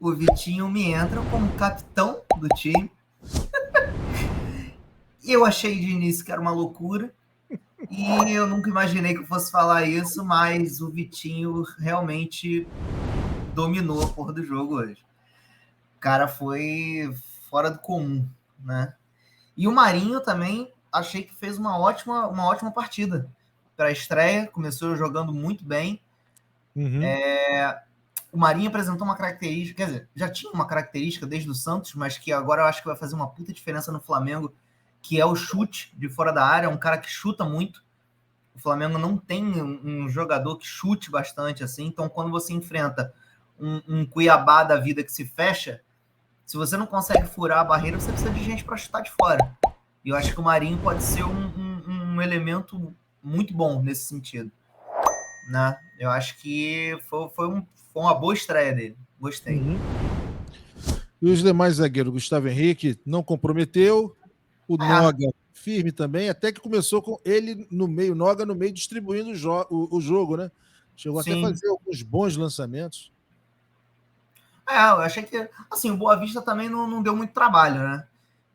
o Vitinho me entra como capitão do time. E eu achei de início que era uma loucura. E eu nunca imaginei que eu fosse falar isso, mas o Vitinho realmente dominou a porra do jogo hoje. O cara foi fora do comum, né? E o Marinho também achei que fez uma ótima partida. Para a estreia, começou jogando muito bem. Uhum. O Marinho apresentou uma característica, quer dizer, já tinha uma característica desde o Santos, mas que agora eu acho que vai fazer uma puta diferença no Flamengo, que é o chute de fora da área, um cara que chuta muito. O Flamengo não tem um jogador que chute bastante assim, então quando você enfrenta um Cuiabá da vida que se fecha, se você não consegue furar a barreira, você precisa de gente para chutar de fora. E eu acho que o Marinho pode ser um elemento muito bom nesse sentido, né? Eu acho que foi uma boa estreia dele. Gostei. Uhum. E os demais zagueiros, Gustavo Henrique não comprometeu, o É, Noga firme também, até que começou com ele no meio, Noga no meio distribuindo o jogo, né? Chegou até a sim. fazer alguns bons lançamentos. Eu achei que, assim, o Boa Vista também não deu muito trabalho, né?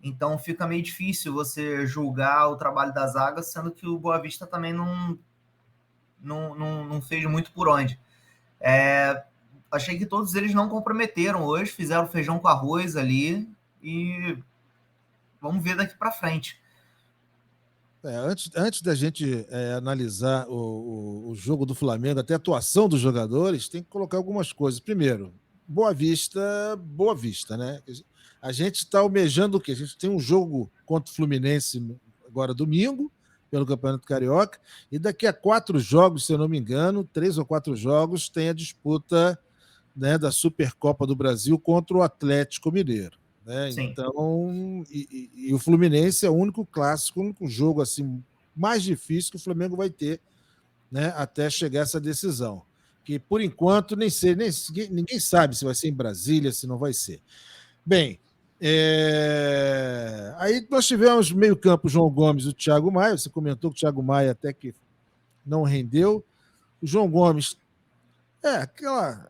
Então fica meio difícil você julgar o trabalho da zaga, sendo que o Boa Vista também não fez muito por onde. Achei que todos eles não comprometeram hoje, fizeram feijão com arroz ali e vamos ver daqui para frente. Antes da gente analisar o jogo do Flamengo, até a atuação dos jogadores, tem que colocar algumas coisas. Primeiro, Boa Vista, né? A gente está almejando o quê? A gente tem um jogo contra o Fluminense agora domingo, pelo Campeonato Carioca, e daqui a 4 jogos, se eu não me engano, 3 ou 4 jogos, tem a disputa, né, da Supercopa do Brasil contra o Atlético Mineiro. Né? Sim. Então, e o Fluminense é o único clássico, o único jogo assim mais difícil que o Flamengo vai ter, né, até chegar essa decisão. Que por enquanto nem sei, ninguém sabe se vai ser em Brasília, se não vai ser. Bem, aí nós tivemos meio-campo João Gomes e o Thiago Maia. Você comentou que o Thiago Maia até que não rendeu. O João Gomes aquela. Né,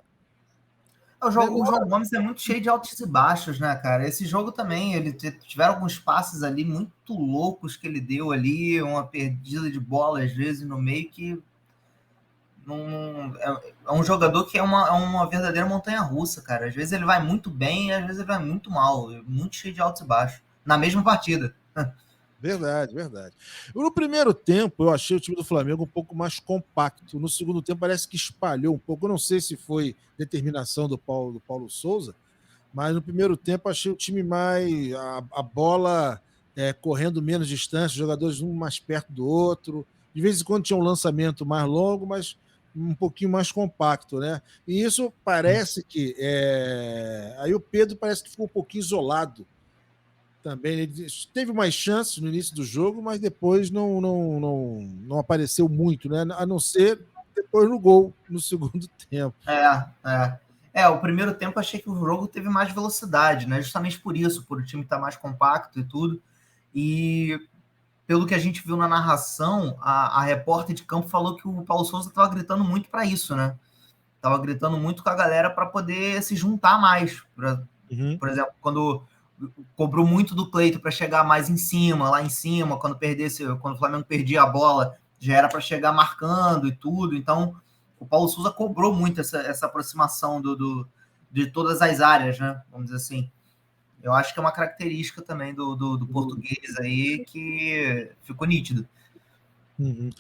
O João Gomes é muito cheio de altos e baixos, né, cara? Esse jogo também, ele tiveram alguns passes ali muito loucos que ele deu ali, uma perdida de bola às vezes no meio que é um jogador que é uma verdadeira montanha-russa, cara. Às vezes ele vai muito bem, às vezes ele vai muito mal, muito cheio de altos e baixos na mesma partida. Verdade, verdade. No primeiro tempo, eu achei o time do Flamengo um pouco mais compacto. No segundo tempo, parece que espalhou um pouco. Eu não sei se foi determinação do Paulo Souza, mas no primeiro tempo achei o time mais. A bola correndo menos distância, os jogadores um mais perto do outro. De vez em quando tinha um lançamento mais longo, mas um pouquinho mais compacto, né? E isso parece que. Aí o Pedro parece que ficou um pouquinho isolado também. Ele teve mais chances no início do jogo, mas depois não apareceu muito, né? A não ser depois no gol, no segundo tempo. O primeiro tempo achei que o jogo teve mais velocidade, né? Justamente por isso, por o time estar mais compacto e tudo. E pelo que a gente viu na narração, a repórter de campo falou que o Paulo Souza estava gritando muito para isso, né? Tava gritando muito com a galera para poder se juntar mais. Uhum. Por exemplo, quando cobrou muito do Cleiton para chegar mais em cima, lá em cima, quando o Flamengo perdia a bola, já era para chegar marcando e tudo. Então, o Paulo Souza cobrou muito essa aproximação de todas as áreas, né? Vamos dizer assim. Eu acho que é uma característica também do português aí que ficou nítido. Uhum.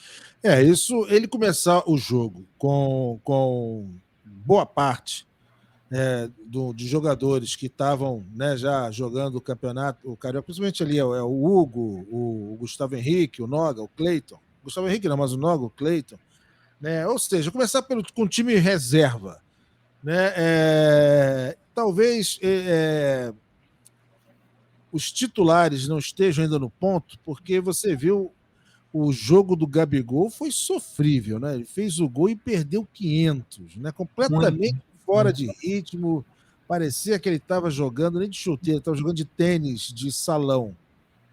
Isso, ele começar o jogo com boa parte de jogadores que estavam, né, já jogando o campeonato, o Carioca, principalmente ali o Hugo, o Gustavo Henrique, o Noga, o Cleiton. Gustavo Henrique não, mas o Noga, o Cleiton. Né? Ou seja, começar com o time reserva. Né? Talvez os titulares não estejam ainda no ponto, porque você viu o jogo do Gabigol foi sofrível, né? Ele fez o gol e perdeu 500, né? Muito, Completamente fora muito. de ritmo. Parecia que ele estava jogando nem de chuteira, estava jogando de tênis de salão,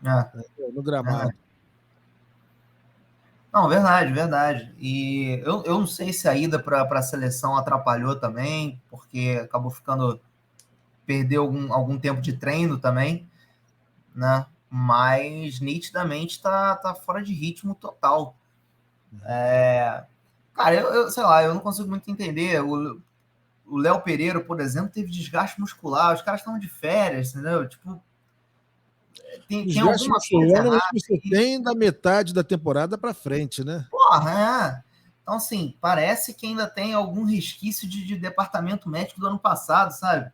É, né? No gramado. verdade. Não, verdade, verdade. E eu não sei se a ida para a seleção atrapalhou também, porque acabou ficando. perdeu algum tempo de treino também, né? Mas nitidamente tá fora de ritmo total. Cara, eu sei lá, eu não consigo muito entender. O Léo Pereira, por exemplo, teve desgaste muscular, os caras estão de férias, entendeu? Tipo, tem Desgaste alguma coisa muscular normalmente errada você aí. tem da metade da temporada para frente, né? Porra, é. Então, assim, parece que ainda tem algum resquício de departamento médico do ano passado, sabe?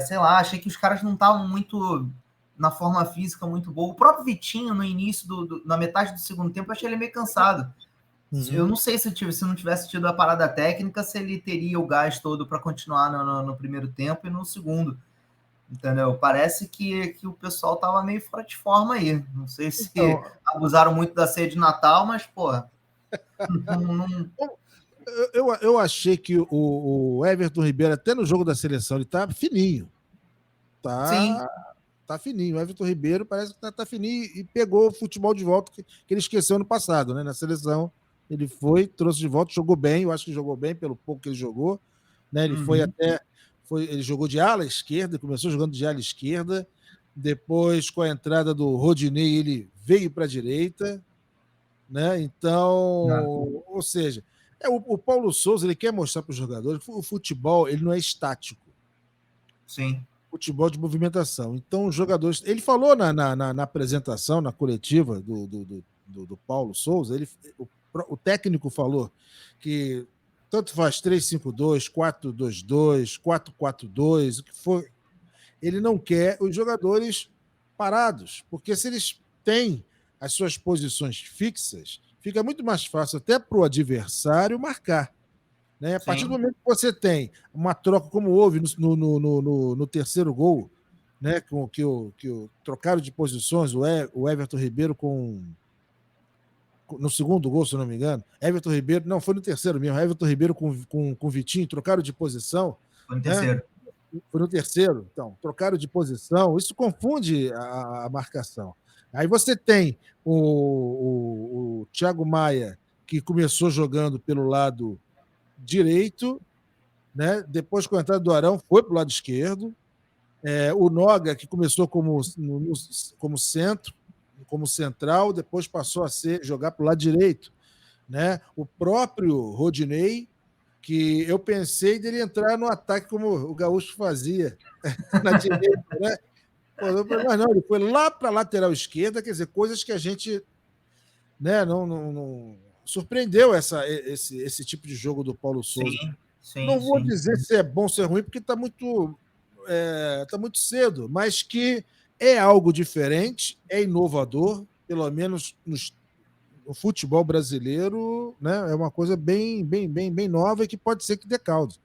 Sei lá, achei que os caras não estavam muito na forma física muito boa. O próprio Vitinho, no início, na metade do segundo tempo, eu achei ele meio cansado. Eu não sei se não tivesse tido a parada técnica, se ele teria o gás todo para continuar no primeiro tempo e no segundo. Entendeu? Parece que o pessoal tava meio fora de forma aí. Não sei se Então, abusaram muito da ceia de Natal, mas, pô, não. eu achei que o Everton Ribeiro, até no jogo da seleção, ele tá fininho. Sim, Tá fininho. O Everton Ribeiro parece que tá fininho e pegou o futebol de volta que ele esqueceu no passado, né? Na seleção, ele foi, trouxe de volta, jogou bem. Eu acho que jogou bem pelo pouco que ele jogou. Né? Ele foi uhum, até. Ele jogou de ala esquerda, começou jogando de ala esquerda. Depois, com a entrada do Rodinei, ele veio para a direita. Né? Então, ou seja, o Paulo Souza ele quer mostrar para os jogadores que o futebol ele não é estático, sim, futebol de movimentação. Então, os jogadores. Ele falou na apresentação, na coletiva do Paulo Souza, o técnico falou que tanto faz 3-5-2, 4-2-2, 4-4-2, o que for. Ele não quer os jogadores parados, porque se eles têm as suas posições fixas, fica muito mais fácil até para o adversário marcar. Né? A partir do sim. momento que você tem uma troca, como houve no terceiro gol, né? que o trocaram de posições, o Everton Ribeiro no segundo gol, se eu não me engano, Everton Ribeiro, não, foi no terceiro mesmo, Everton Ribeiro com Vitinho, trocaram de posição, Foi no né? terceiro. Foi no terceiro, então, trocaram de posição, isso confunde a marcação. Aí você tem o Thiago Maia, que começou jogando pelo lado direito, né? Depois, com a entrada do Arão, foi para o lado esquerdo. O Noga, que começou como centro, como central, depois passou a jogar para o lado direito. Né? O próprio Rodinei, que eu pensei dele entrar no ataque como o Gaúcho fazia, na direita, né? Mas não, ele foi lá para a lateral esquerda, quer dizer, coisas que a gente, né, não surpreendeu esse tipo de jogo do Paulo Souza. Sim, sim, Não vou sim. dizer se é bom ou se é ruim, porque tá muito cedo, mas que é algo diferente, é inovador, pelo menos no futebol brasileiro, né? É uma coisa bem, bem, bem, bem nova e que pode ser que dê caldo.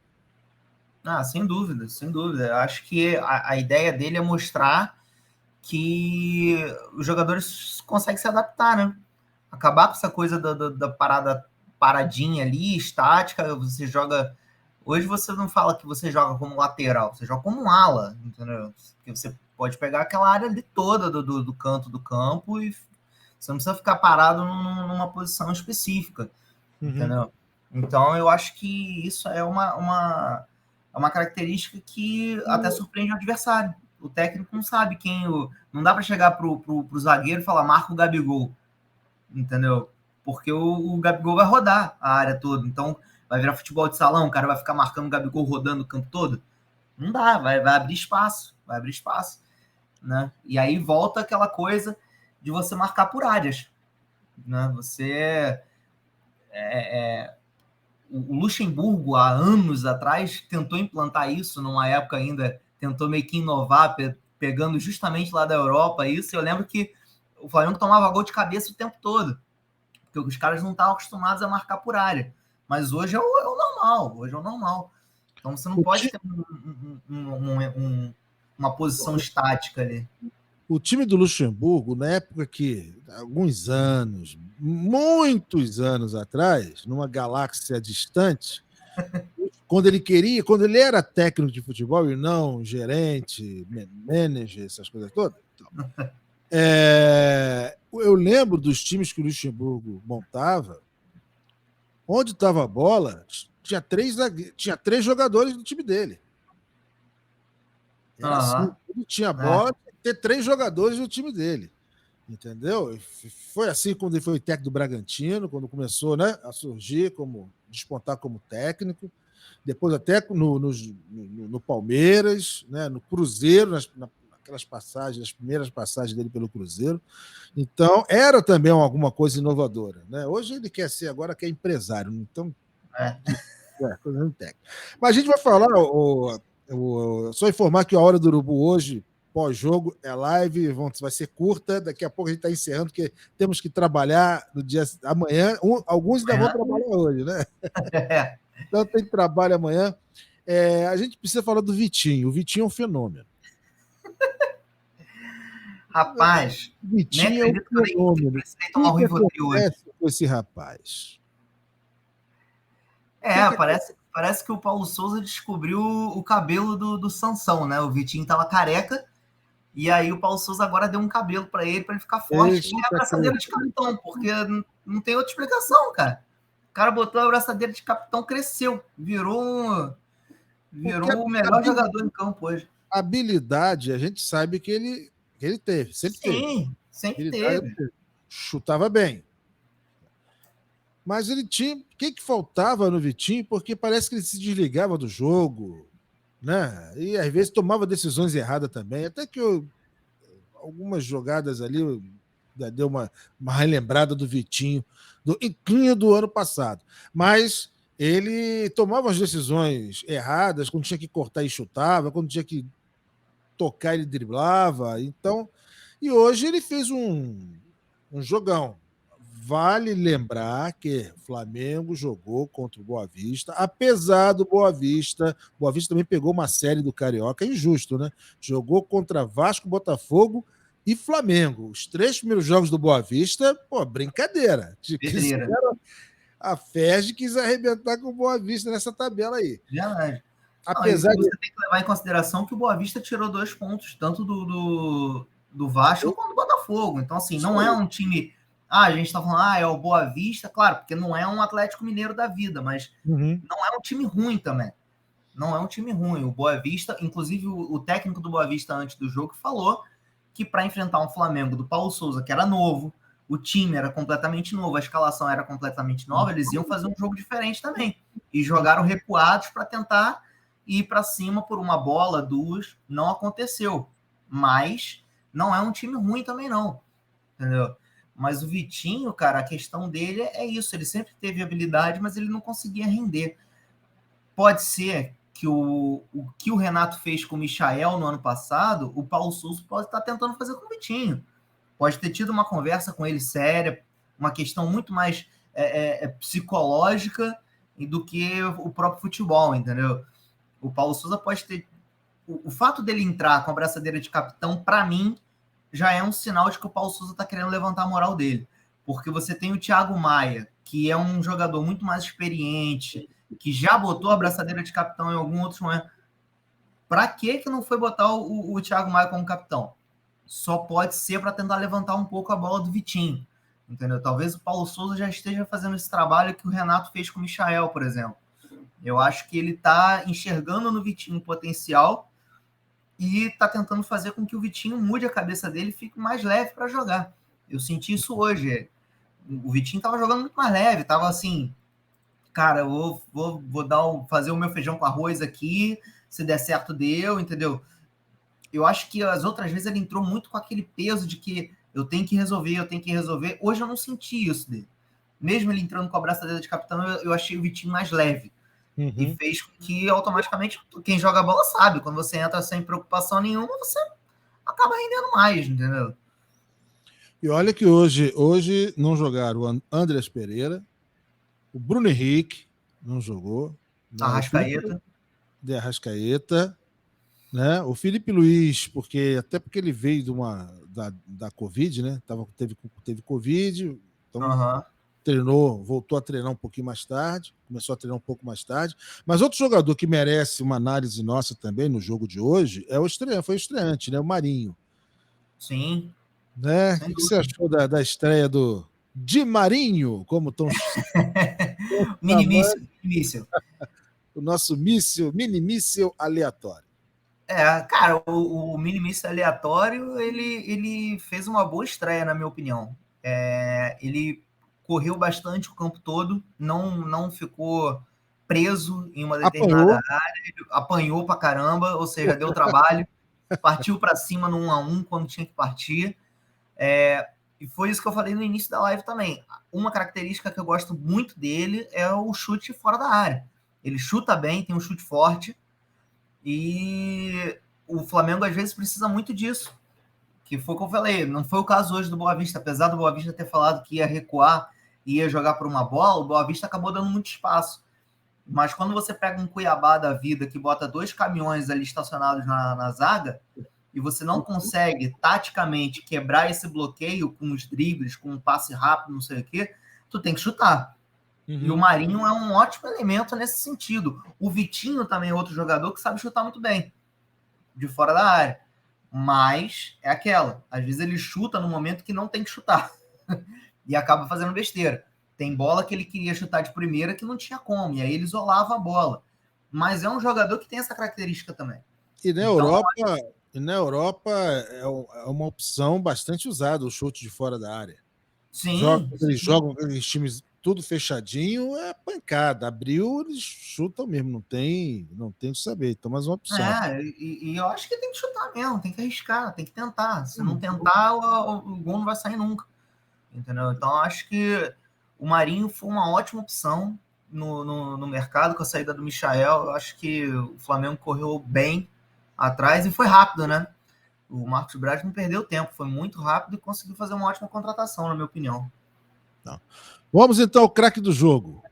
Ah, sem dúvida, sem dúvida. Eu acho que a ideia dele é mostrar que os jogadores conseguem se adaptar, né? Acabar com essa coisa da parada paradinha ali, estática. Você joga. Hoje você não fala que você joga como lateral, você joga como um ala, entendeu? Porque você pode pegar aquela área ali toda do canto do campo e você não precisa ficar parado numa posição específica, Uhum. entendeu? Então eu acho que isso é uma característica que até surpreende o adversário. O técnico não sabe quem o. Não dá para chegar pro zagueiro e falar, marca o Gabigol, entendeu? Porque o Gabigol vai rodar a área toda. Então vai virar futebol de salão, o cara vai ficar marcando o Gabigol rodando o campo todo. Não dá, vai abrir espaço, vai abrir espaço, né? E aí volta aquela coisa de você marcar por áreas, né? O Luxemburgo, há anos atrás, tentou implantar isso, numa época ainda, tentou meio que inovar, pegando justamente lá da Europa isso. Eu lembro que o Flamengo tomava gol de cabeça o tempo todo, porque os caras não estavam acostumados a marcar por área. Mas hoje é o normal, hoje é o normal. Então você não O, pode ti, ter uma posição estática ali. o time do Luxemburgo, na época que, alguns anos, muitos anos atrás, numa galáxia distante, quando ele era técnico de futebol e não gerente, manager, essas coisas todas, eu lembro dos times que o Luxemburgo montava, onde estava a bola, tinha três jogadores do time dele. Era assim, quando tinha bola, tinha que ter 3 jogadores no time dele. Entendeu? Foi assim quando ele foi técnico do Bragantino, quando começou, né, a surgir, despontar como técnico. Depois até no Palmeiras, né, no Cruzeiro, naquelas passagens, as primeiras passagens dele pelo Cruzeiro. Então, era também alguma coisa inovadora. Né? Hoje ele quer ser agora que é empresário. Então, coisa não técnica. Mas a gente vai falar, só informar que a Hora do Urubu hoje, pós-jogo, é live, vai ser curta. Daqui a pouco a gente está encerrando, porque temos que trabalhar no dia amanhã. Alguns ainda vão trabalhar hoje, né? Então tem trabalho amanhã. A gente precisa falar do Vitinho. O Vitinho é um fenômeno. Rapaz, o Vitinho é um fenômeno. O que acontece com esse rapaz? Parece que o Paulo Souza descobriu o cabelo do Sansão, né? O Vitinho tava careca, e aí o Paulo Souza agora deu um cabelo para ele ficar forte. E é abraçadeira de capitão, porque não tem outra explicação, cara. O cara botou a abraçadeira de capitão, cresceu, virou o melhor jogador em campo hoje. Habilidade, a gente sabe que ele teve, sempre teve. Sim, sempre teve. Chutava bem. Mas ele tinha. O que faltava no Vitinho? Porque parece que ele se desligava do jogo, né? E às vezes tomava decisões erradas também. Até que algumas jogadas ali deu uma relembrada do Vitinho, do Inquinho do ano passado. Mas ele tomava as decisões erradas, quando tinha que cortar e chutava, quando tinha que tocar ele driblava. Então, e hoje ele fez um jogão. Vale lembrar que o Flamengo jogou contra o Boa Vista, apesar do Boa Vista também pegou uma série do Carioca, é injusto, né? Jogou contra Vasco, Botafogo e Flamengo. Os 3 primeiros jogos do Boa Vista, brincadeira. A FERJ quis arrebentar com o Boa Vista nessa tabela aí. Verdade. Apesar você tem que levar em consideração que o Boa Vista tirou 2 pontos, tanto do Vasco quanto do Botafogo. Então, assim, não é um time... a gente tá falando, é o Boa Vista, claro, porque não é um Atlético Mineiro da vida, mas não é um time ruim também. Não é um time ruim. O Boa Vista, inclusive o técnico do Boa Vista antes do jogo falou que para enfrentar um Flamengo do Paulo Souza, que era novo, o time era completamente novo, a escalação era completamente nova, eles iam fazer um jogo diferente também. E jogaram recuados para tentar ir para cima por uma bola, 2, não aconteceu. Mas não é um time ruim também não, entendeu? Mas o Vitinho, cara, a questão dele é isso. Ele sempre teve habilidade, mas ele não conseguia render. Pode ser que o que o Renato fez com o Michael no ano passado, o Paulo Souza pode estar tentando fazer com o Vitinho. Pode ter tido uma conversa com ele séria, uma questão muito mais psicológica do que o próprio futebol, entendeu? O Paulo Souza pode ter... O fato dele entrar com a braçadeira de capitão, para mim, já é um sinal de que o Paulo Souza está querendo levantar a moral dele. Porque você tem o Thiago Maia, que é um jogador muito mais experiente, que já botou a braçadeira de capitão em algum outro momento. Para que não foi botar o Thiago Maia como capitão? Só pode ser para tentar levantar um pouco a bola do Vitinho. Entendeu? Talvez o Paulo Souza já esteja fazendo esse trabalho que o Renato fez com o Michael, por exemplo. Eu acho que ele está enxergando no Vitinho potencial e está tentando fazer com que o Vitinho mude a cabeça dele e fique mais leve para jogar. Eu senti isso hoje. O Vitinho estava jogando muito mais leve, estava assim, cara, eu vou fazer o meu feijão com arroz aqui, se der certo deu, entendeu? Eu acho que as outras vezes ele entrou muito com aquele peso de que eu tenho que resolver. Hoje eu não senti isso dele. Mesmo ele entrando com a braçadeira de capitão, eu achei o Vitinho mais leve. E fez com que automaticamente quem joga a bola sabe, quando você entra sem preocupação nenhuma, você acaba rendendo mais, entendeu? E olha que hoje não jogaram o Andrés Pereira, o Bruno Henrique não jogou, né? De Arrascaeta, né? O Felipe Luiz, porque ele veio da Covid, né? Teve Covid, então voltou a treinar um pouquinho mais tarde, começou a treinar um pouco mais tarde. Mas outro jogador que merece uma análise nossa também no jogo de hoje foi o estreante, né? O Marinho. Sim. Né? O que você achou da estreia do Di Marinho, como estão Mini míssil. O nosso mini míssil aleatório. Cara, o Mini-Miss aleatório, ele fez uma boa estreia, na minha opinião. Ele correu bastante o campo todo, não ficou preso em uma determinada Apanhou. área, ele apanhou pra caramba, ou seja, deu trabalho, partiu para cima no 1-1 quando tinha que partir. E foi isso que eu falei no início da live também. Uma característica que eu gosto muito dele é o chute fora da área. Ele chuta bem, tem um chute forte, e o Flamengo às vezes precisa muito disso, que foi o que eu falei. Não foi o caso hoje do Boa Vista, apesar do Boa Vista ter falado que ia recuar e ia jogar por uma bola, o Boa Vista acabou dando muito espaço. Mas quando você pega um Cuiabá da vida que bota 2 caminhões ali estacionados na zaga, e você não consegue taticamente quebrar esse bloqueio com os dribles, com um passe rápido, não sei o quê, tu tem que chutar. E o Marinho é um ótimo elemento nesse sentido. O Vitinho também é outro jogador que sabe chutar muito bem, de fora da área. Mas é aquela, às vezes ele chuta no momento que não tem que chutar e acaba fazendo besteira. Tem bola que ele queria chutar de primeira que não tinha como, e aí ele isolava a bola. Mas é um jogador que tem essa característica também. E na Então, Europa é uma opção bastante usada o chute de fora da área. sim, Eles jogam aqueles times tudo fechadinho, é pancada. Abriu, eles chutam mesmo, não tem o que saber. Então, mais uma opção. E eu acho que tem que chutar mesmo, tem que arriscar, tem que tentar. Se não tentar, o gol não vai sair nunca. Entendeu? Então, acho que o Marinho foi uma ótima opção no mercado com a saída do Michael. Eu acho que o Flamengo correu bem atrás e foi rápido, né? O Marcos Braz não perdeu tempo, foi muito rápido e conseguiu fazer uma ótima contratação, na minha opinião. Não. Vamos então ao craque do jogo.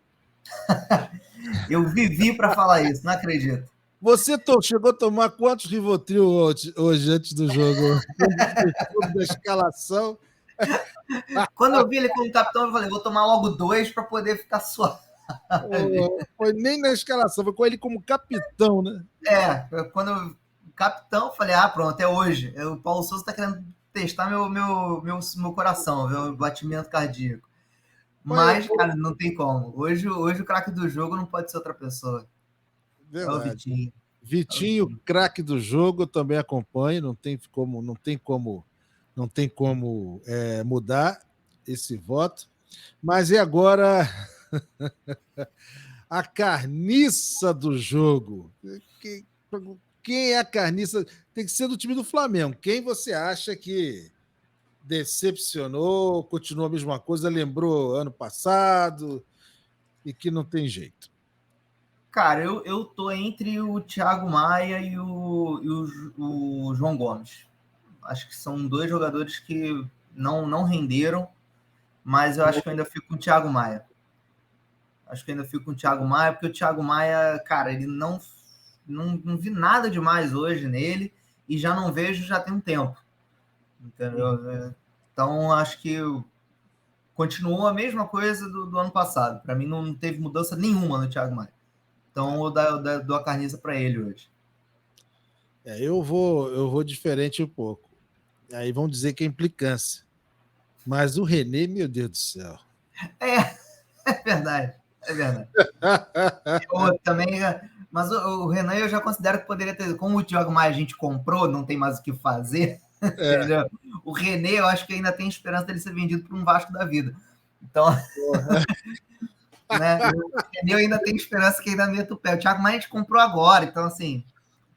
Eu vivi para falar isso, não acredito. Você chegou a tomar quantos Rivotril hoje antes do jogo? Da escalação. Quando eu vi ele como capitão, eu falei, vou tomar logo 2 para poder ficar suave. Foi nem na escalação, foi com ele como capitão, né? Quando eu capitão, falei, pronto, é hoje. O Paulo Souza está querendo testar meu coração, meu batimento cardíaco. Mas, cara, não tem como. Hoje o craque do jogo não pode ser outra pessoa. Verdade. É o Vitinho. Vitinho, craque do jogo, eu também acompanho, não tem como mudar esse voto. Mas e agora a carniça do jogo? Quem é a carniça? Tem que ser do time do Flamengo. Quem você acha que decepcionou, continuou a mesma coisa, lembrou ano passado e que não tem jeito? Cara, eu tô entre o Thiago Maia e o João Gomes. Acho que são 2 jogadores que não renderam, mas eu acho que eu ainda fico com o Thiago Maia. Porque o Thiago Maia, cara, ele não vi nada demais hoje nele e já não vejo já tem um tempo. Entendeu? Então, acho que continuou a mesma coisa do ano passado. Para mim, não teve mudança nenhuma no Thiago Maia. Então, eu dou a carniça para ele hoje. Eu vou diferente um pouco. Aí vão dizer que é implicância. Mas o René, meu Deus do céu. É verdade. Eu também, mas o Renan eu já considero que poderia ter. Como o Thiago Maia a gente comprou, não tem mais o que fazer. Entendeu? O René, eu acho que ainda tem esperança dele ser vendido para um Vasco da vida. Então, né? O René eu ainda tenho esperança que ainda meta o pé. O Thiago Maia a gente comprou agora, então assim,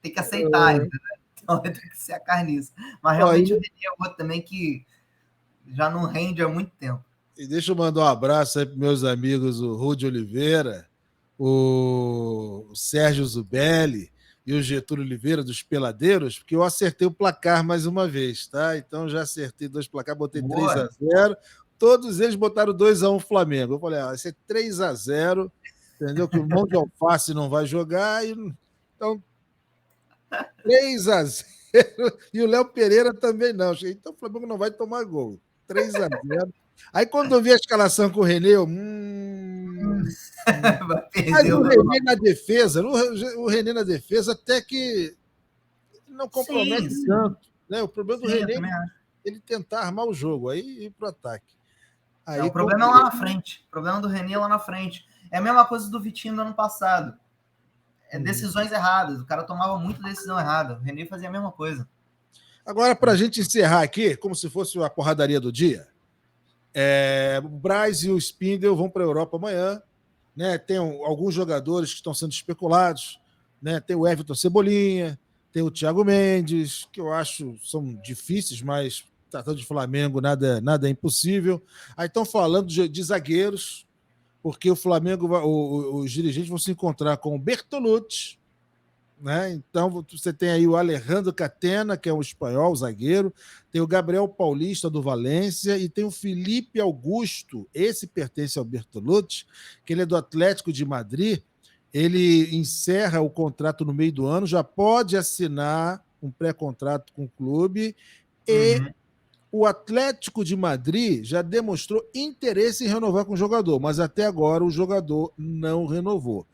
tem que aceitar, entendeu? Então tem que ser a carniça. Mas realmente o René é outro também que já não rende há muito tempo. E deixa eu mandar um abraço aí para meus amigos, o Rudy Oliveira, o Sérgio Zubelli e o Getúlio Oliveira, dos Peladeiros, porque eu acertei o placar mais uma vez, tá? Então já acertei 2 placares, botei 3-0. Todos eles botaram 2-1 Flamengo. Eu falei, vai ser 3-0, entendeu? Que o Mão de Alface não vai jogar. Então, 3-0. E o Léo Pereira também não. Então o Flamengo não vai tomar gol. 3-0. Aí quando eu vi a escalação com o René, mas o René na defesa, até que não compromete tanto. Né? O problema do René é ele tentar armar o jogo, aí ir para o ataque. Aí, o problema é lá na frente. O problema do René é lá na frente. É a mesma coisa do Vitinho do ano passado. decisões erradas. O cara tomava muito decisão errada. O René fazia a mesma coisa. Agora, para a gente encerrar aqui, como se fosse a porradaria do dia, o Braz e o Spindle vão para a Europa amanhã. Né? Tem alguns jogadores que estão sendo especulados. Né? Tem o Everton Cebolinha, tem o Thiago Mendes, que eu acho são difíceis, mas tratando de Flamengo, nada é impossível. Aí estão falando de zagueiros, porque o Flamengo, os dirigentes vão se encontrar com o Bertolucci, né? Então você tem aí o Alejandro Catena, que é um espanhol, zagueiro, tem o Gabriel Paulista do Valência e tem o Felipe Augusto, esse pertence ao Bertolucci, que ele é do Atlético de Madrid. Ele encerra o contrato no meio do ano, já pode assinar um pré-contrato com o clube e o Atlético de Madrid já demonstrou interesse em renovar com o jogador, mas até agora o jogador não renovou.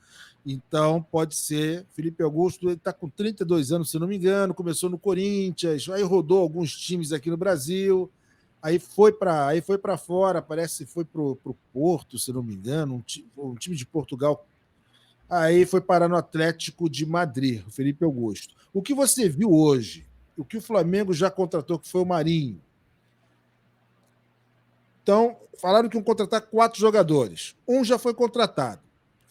Então, pode ser. Felipe Augusto, ele está com 32 anos, se não me engano, começou no Corinthians, aí rodou alguns times aqui no Brasil, aí foi para fora, parece que foi para o Porto, se não me engano, um time de Portugal. Aí foi parar no Atlético de Madrid, o Felipe Augusto. O que você viu hoje, o que o Flamengo já contratou, que foi o Marinho. Então, falaram que iam contratar 4 jogadores. Um já foi contratado.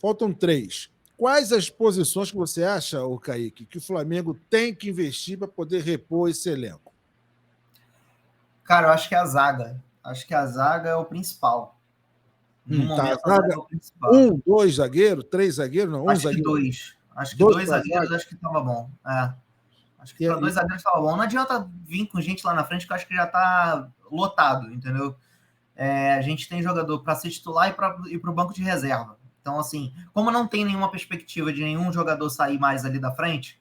Faltam 3. Quais as posições que você acha, Kaique, que o Flamengo tem que investir para poder repor esse elenco? Cara, eu acho que a zaga. Acho que a zaga é o principal. No momento, a zaga é o principal. 1, 2 zagueiros, 3 zagueiros? Não, acho que 2. Acho que 2 zagueiros, acho que estava bom. Acho que para 2 zagueiros estava bom. Não adianta vir com gente lá na frente, que eu acho que já está lotado, entendeu? A gente tem jogador para ser titular e para o banco de reserva. Então, assim, como não tem nenhuma perspectiva de nenhum jogador sair mais ali da frente,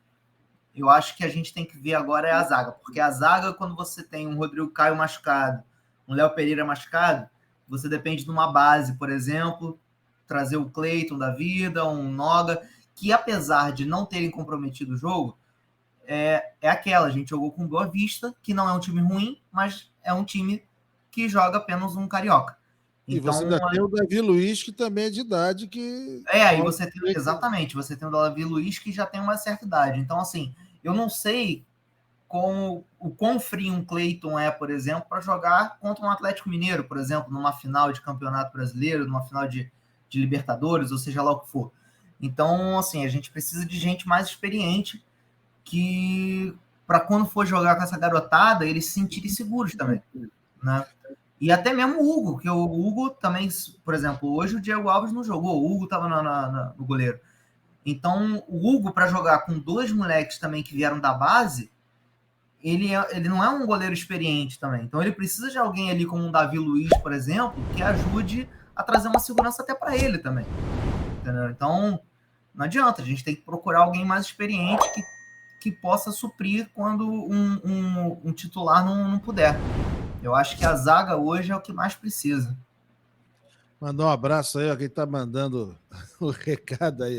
eu acho que a gente tem que ver agora é a zaga. Porque a zaga, quando você tem um Rodrigo Caio machucado, um Léo Pereira machucado, você depende de uma base, por exemplo, trazer o Cleiton da vida, um Noga, que apesar de não terem comprometido o jogo, é aquela, a gente jogou com Boa Vista, que não é um time ruim, mas é um time que joga apenas um carioca. E então, você ainda tem o Davi Luiz, que também é de idade. Aí você tem, exatamente, você tem o Davi Luiz, que já tem uma certa idade. Então, assim, eu não sei o quão frio um Cleiton é, por exemplo, para jogar contra um Atlético Mineiro, por exemplo, numa final de Campeonato Brasileiro, numa final de Libertadores, ou seja lá o que for. Então, assim, a gente precisa de gente mais experiente que, para quando for jogar com essa garotada, eles se sentirem seguros também, né? E até mesmo o Hugo, que o Hugo também, por exemplo, hoje o Diego Alves não jogou, o Hugo estava no goleiro. Então, o Hugo, para jogar com 2 moleques também que vieram da base, ele não é um goleiro experiente também. Então, ele precisa de alguém ali como um Davi Luiz, por exemplo, que ajude a trazer uma segurança até para ele também. Entendeu? Então, não adianta, a gente tem que procurar alguém mais experiente que possa suprir quando um titular não puder. Eu acho que a zaga hoje é o que mais precisa. Mandar um abraço aí, ó, quem tá mandando o recado aí.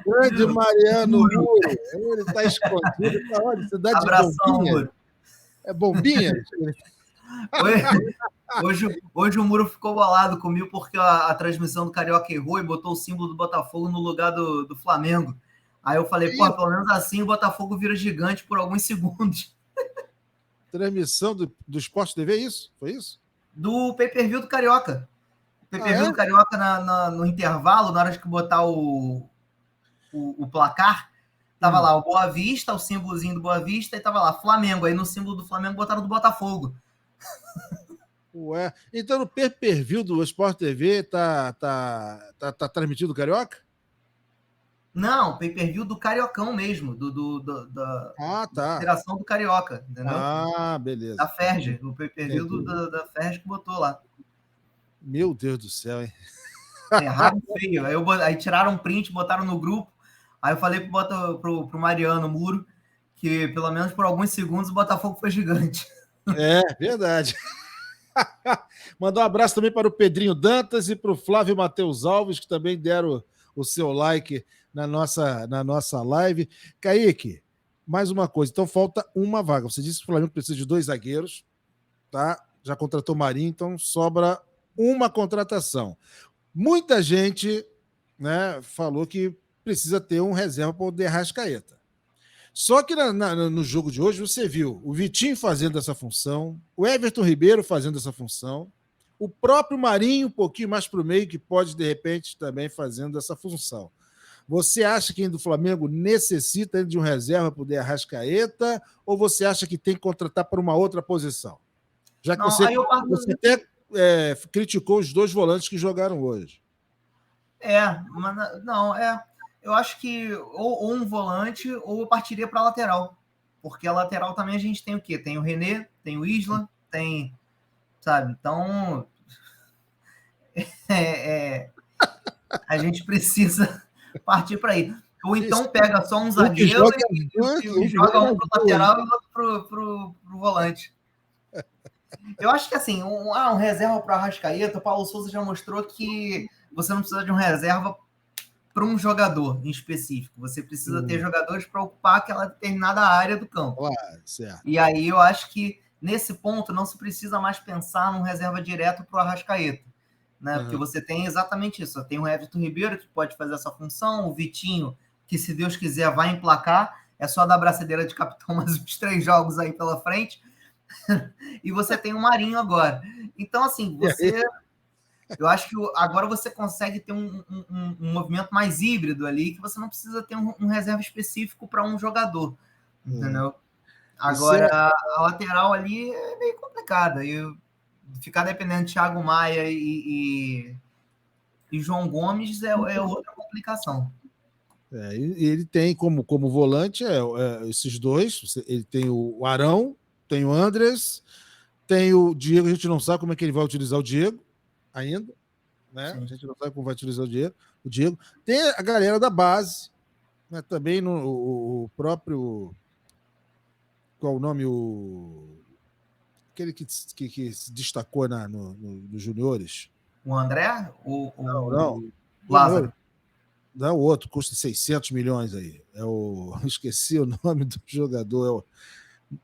Grande Mariano Muro. Ele tá escondido. Tá onde? Cidade Abração, de Bombinha. Muro. É Bombinha? Hoje o Muro ficou bolado comigo porque a transmissão do Carioca errou e botou o símbolo do Botafogo no lugar do Flamengo. Aí eu falei, pelo menos assim o Botafogo vira gigante por alguns segundos. Transmissão do Sport TV, isso? Foi isso? Do pay-per-view do Carioca. O pay-per-view do Carioca no intervalo, na hora de botar o placar, tava lá o Boa Vista, o símbolozinho do Boa Vista, e tava lá Flamengo. Aí no símbolo do Flamengo botaram do Botafogo. Ué, então no pay-per-view do Sport TV tá transmitido o Carioca? Não, o pay-per-view do Cariocão mesmo, da Federação do Carioca, entendeu? Beleza. Da Ferge, o pay-per-view da Ferge que botou lá. Meu Deus do céu, hein? Errado feio. Aí tiraram um print, botaram no grupo. Aí eu falei pro Mariano Muro que pelo menos por alguns segundos o Botafogo foi gigante. É, verdade. Mandar um abraço também para o Pedrinho Dantas e para o Flávio Matheus Alves, que também deram o seu like na nossa live. Kaique, mais uma coisa. Então, falta uma vaga. Você disse que o Flamengo precisa de 2 zagueiros, tá? Já contratou o Marinho, então sobra uma contratação. Muita gente né, falou que precisa ter um reserva para o De Arrascaeta. Só que no jogo de hoje você viu o Vitinho fazendo essa função, o Everton Ribeiro fazendo essa função, o próprio Marinho um pouquinho mais para o meio, que pode, de repente, também fazendo essa função. Você acha que do Flamengo necessita de um reserva para o De Arrascaeta ou você acha que tem que contratar para uma outra posição? Já que Não, você, aí eu parto... você até criticou os dois volantes que jogaram hoje. Mas não, eu acho que ou um volante ou eu partiria para a lateral. Porque a lateral também a gente tem o quê? Tem o René, tem o Isla, tem, sabe? Então, a gente precisa partir para aí. Ou então pega só um zagueiro e joga um para o lateral e outro para o volante. Eu acho que assim, um reserva para o Arrascaeta, o Paulo Souza já mostrou que você não precisa de um reserva para um jogador em específico. Você precisa ter jogadores para ocupar aquela determinada área do campo. Certo. E aí eu acho que nesse ponto não se precisa mais pensar num reserva direto para o Arrascaeta. Né? Porque você tem exatamente isso. Tem o Everton Ribeiro, que pode fazer essa função, o Vitinho, que se Deus quiser vai emplacar, é só dar a braçadeira de capitão mais uns 3 jogos aí pela frente, e você tem o Marinho agora. Então, assim, eu acho que agora você consegue ter um movimento mais híbrido ali, que você não precisa ter um reserva específico para um jogador, entendeu? Agora, a lateral ali é meio complicada, e ficar dependendo de Thiago Maia e João Gomes é outra complicação. Ele tem como volante esses dois. Ele tem o Arão, tem o Andrés, tem o Diego. A gente não sabe como é que ele vai utilizar o Diego ainda, né? Sim. A gente não sabe como vai utilizar o Diego. Tem a galera da base, né? Também o próprio... Qual o nome? Aquele que se destacou nos juniores. O André? Não. Lázaro. Não, o outro custa 600 milhões aí. Esqueci o nome do jogador. É o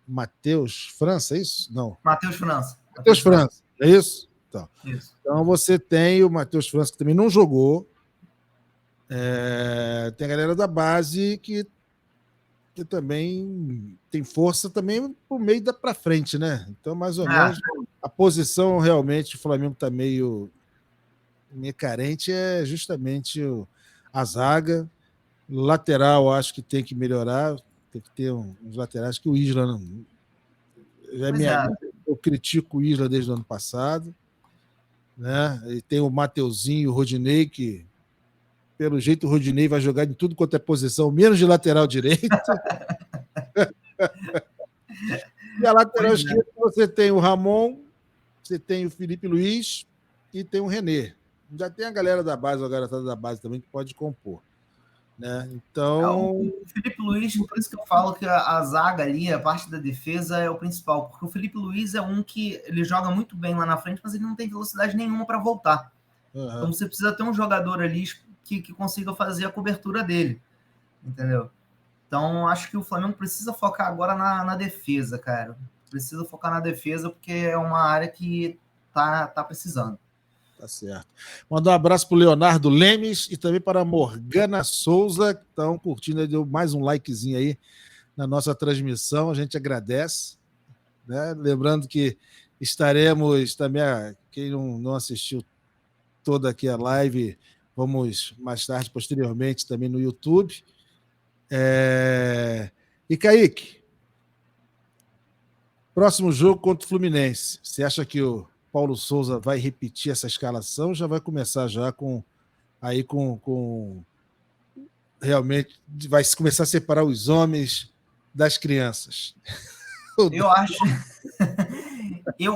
Matheus França, é isso? Não. Matheus França. Matheus França, é isso? Isso? Então você tem o Matheus França, que também não jogou. Tem a galera da base que também tem força também por meio para frente, né? Então, mais ou menos, a posição realmente o Flamengo está meio carente, é justamente a zaga. Lateral, acho que tem que melhorar, tem que ter uns laterais que o Isla não. Eu critico o Isla desde o ano passado, né? E tem o Mateuzinho, o Rodinei, que pelo jeito o Rodinei vai jogar em tudo quanto é posição, menos de lateral direito. E a lateral esquerda você tem o Ramon, você tem o Felipe Luiz e tem o René. Já tem a galera da base, a garotada da base também que pode compor. Né? Então, o Felipe Luiz, por isso que eu falo que a zaga ali, a parte da defesa é o principal, porque o Felipe Luiz é um que ele joga muito bem lá na frente, mas ele não tem velocidade nenhuma para voltar. Então você precisa ter um jogador ali que consiga fazer a cobertura dele, entendeu? Então acho que o Flamengo precisa focar agora na defesa, cara. Precisa focar na defesa porque é uma área que tá precisando. Tá certo. Mandar um abraço para o Leonardo Lemes e também para a Morgana Souza, que estão curtindo, deu mais um likezinho aí na nossa transmissão, a gente agradece. Né? Lembrando que estaremos também, quem não assistiu toda aqui a live, vamos mais tarde, posteriormente, também no YouTube. E Kaique, próximo jogo contra o Fluminense, você acha que o Paulo Souza vai repetir essa escalação, já vai começar já com realmente vai começar a separar os homens das crianças? Eu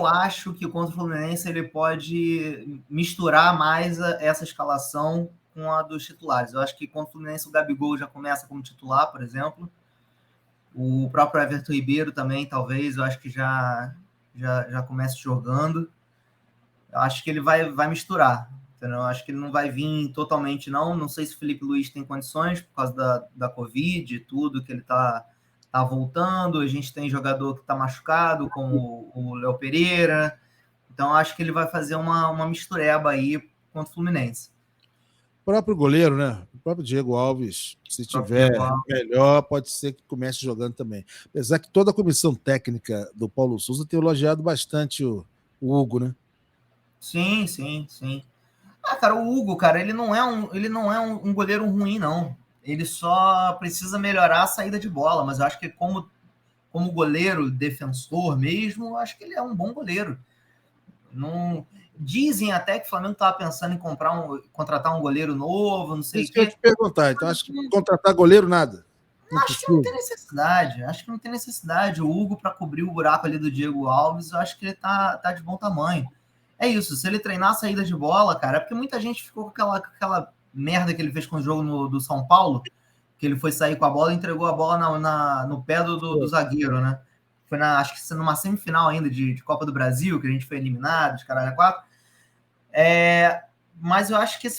acho que contra o Fluminense ele pode misturar mais essa escalação com a dos titulares. Eu acho que contra o Fluminense o Gabigol já começa como titular, por exemplo. O próprio Everton Ribeiro também, talvez, eu acho que já começa jogando. Eu acho que ele vai misturar, entendeu? Eu acho que ele não vai vir totalmente, não. Não sei se o Felipe Luiz tem condições por causa da Covid e tudo, que ele tá voltando. A gente tem jogador que está machucado, como o Léo Pereira. Então, acho que ele vai fazer uma mistureba aí contra o Fluminense. próprio goleiro, né? O próprio Diego Alves, se tiver melhor, pode ser que comece jogando também. Apesar que toda a comissão técnica do Paulo Souza tem elogiado bastante o Hugo, né? Sim, sim, sim. Cara, o Hugo, cara, ele não é um goleiro ruim, não. Ele só precisa melhorar a saída de bola, mas eu acho que como goleiro, defensor mesmo, eu acho que ele é um bom goleiro. Não, dizem até que o Flamengo estava pensando em contratar um goleiro novo, não sei o Isso que eu ia quê. te perguntar. Então, acho que contratar goleiro, nada. Acho que não tem necessidade. Acho que não tem necessidade. O Hugo, para cobrir o buraco ali do Diego Alves, eu acho que ele tá de bom tamanho. É isso. Se ele treinar a saída de bola, cara, é porque muita gente ficou com aquela merda que ele fez com o jogo do São Paulo, que ele foi sair com a bola e entregou a bola no pé do zagueiro, né? Foi acho que numa semifinal ainda de Copa do Brasil, que a gente foi eliminado, de caralho a quatro. Mas eu acho que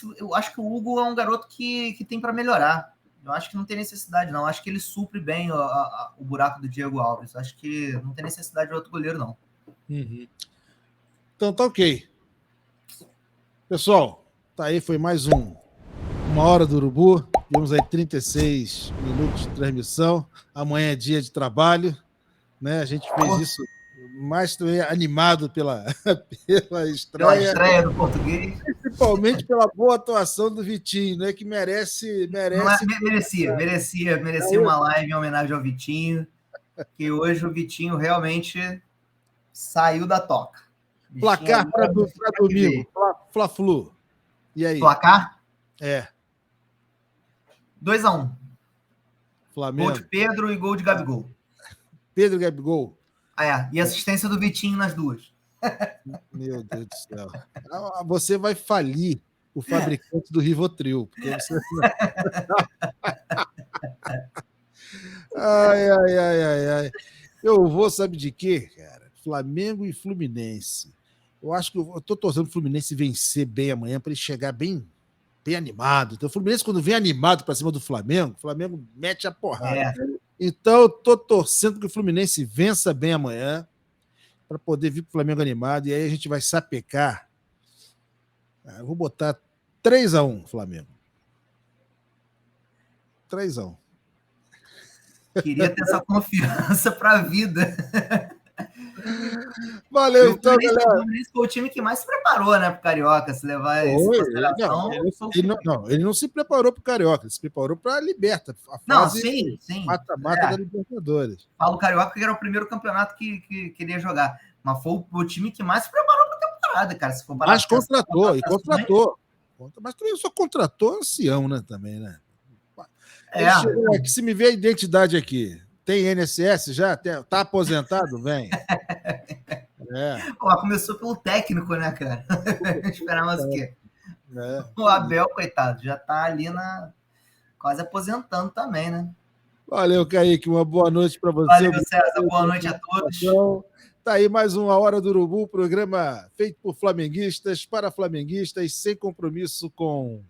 o Hugo é um garoto que tem para melhorar. Eu acho que não tem necessidade, não. Eu acho que ele supre bem o buraco do Diego Alves. Eu acho que não tem necessidade de outro goleiro, não. Uhum. Então tá ok. Pessoal, tá aí, foi mais uma hora do Urubu. Tivemos aí 36 minutos de transmissão. Amanhã é dia de trabalho, né? A gente fez isso mais também animado pela estreia. Pela estreia do português. Principalmente pela boa atuação do Vitinho, né? Que merecia uma live em homenagem ao Vitinho. Que hoje o Vitinho realmente saiu da toca. Placar para domingo, Fla-Flu. E aí? Placar? 2-1. Flamengo. Gol de Pedro e gol de Gabigol. Pedro e Gabigol. E assistência do Vitinho nas duas. Meu Deus do céu. Você vai falir o fabricante do Rivotril. Porque você... ai. Eu vou, sabe de quê, cara? Flamengo e Fluminense. Eu acho que eu tô torcendo o Fluminense vencer bem amanhã para ele chegar bem animado. Então, o Fluminense, quando vem animado para cima do Flamengo, o Flamengo mete a porrada. Então, eu tô torcendo que o Fluminense vença bem amanhã para poder vir para o Flamengo animado. E aí a gente vai sapecar. Eu vou botar 3-1, Flamengo. 3-1. Queria ter essa confiança para a vida. Valeu, então, galera. O Fluminense foi o time que mais se preparou, né, para o Carioca, se levar isso em consideração. Ele não se preparou para o Carioca, ele se preparou para a Liberta, a fase mata-mata da Libertadores. Falo Carioca que era o primeiro campeonato que queria jogar, mas foi o time que mais se preparou para a temporada, cara. Se for mas contratou. Mas também só contratou ancião, né, também, né? Chegou aqui, se me vê a identidade aqui, tem INSS já? Tá aposentado? Vem. Começou pelo técnico, né, cara? Esperar mais o quê? O Abel, coitado, já tá ali quase aposentando também, né? Valeu, Kaique. Uma boa noite para você. Valeu, César. Boa noite a todos. Tá aí mais uma Hora do Urubu, programa feito por flamenguistas, para flamenguistas, sem compromisso com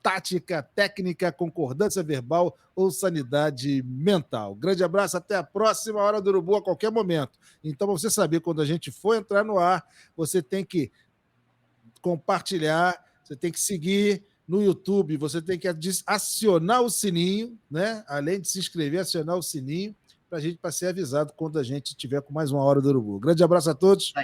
tática, técnica, concordância verbal ou sanidade mental. Grande abraço, até a próxima Hora do Urubu a qualquer momento. Então, para você saber quando a gente for entrar no ar, você tem que compartilhar, você tem que seguir no YouTube, você tem que acionar o sininho, né? Além de se inscrever, acionar o sininho para ser avisado quando a gente estiver com mais uma Hora do Urubu. Grande abraço a todos.